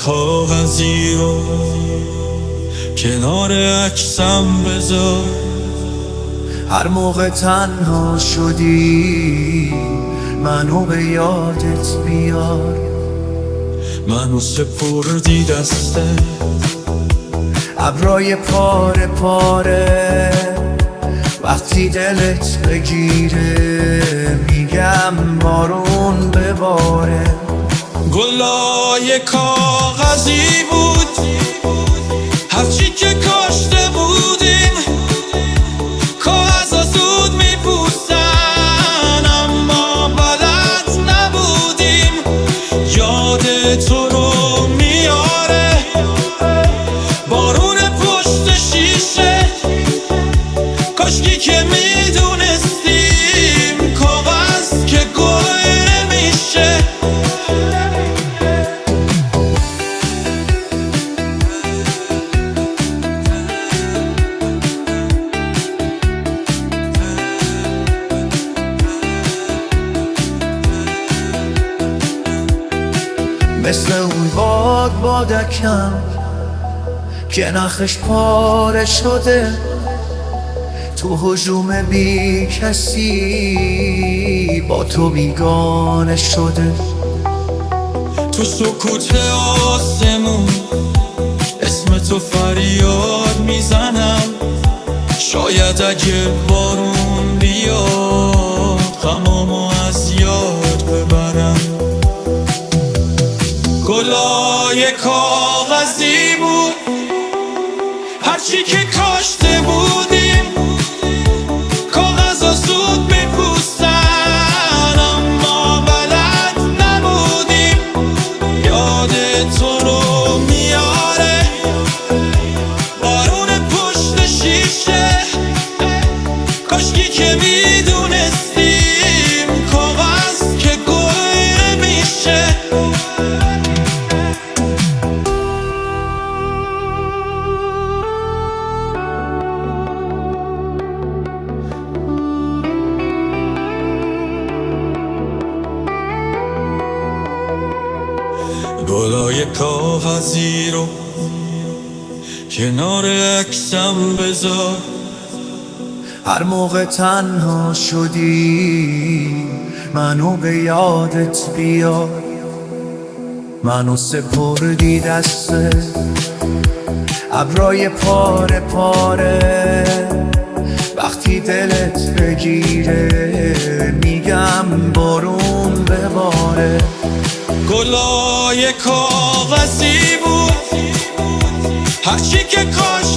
کاغذی رو کنار عکسم بذار. هر موقع تنها شدی منو به یادت بیار. منو سپردی دسته ابرای پاره پاره وقتی دلت بگیره میگم بارون بباره. گلای کاغذی بود هرچی که کاشته بودیم، کاغذا زود میپوستن اما بلد نبودیم. یاد تو رو میاره بارون پشت شیشه، کاشکی که میدونستیم کاغذ که گل نمیشه. مثل اون بادکم که نخش پاره شده تو هجوم بی کسی با تو بیگانه شده. تو سکوت آسمون اسم تو فریاد میزنم، شاید اگه بارون بیاد غمامو از یاد ببرم. گلای کاغذی بود هرچی که کاشته بودیم، کاغذا زود میپوستن اما بلد نبودیم. یاد تو رو میاره بارون پشت شیشه، کاشکی که میدونستیم کاغذ که گل نمیشه. گلای کاغذی رو کنار عکسم بذار. هر موقع تنها شدی منو به یادت بیار. منو سپردی دسته ابرای پاره پاره وقتی دلت بگیره میگم بارون بباره. گلای کاغذی بود هرچی که کاش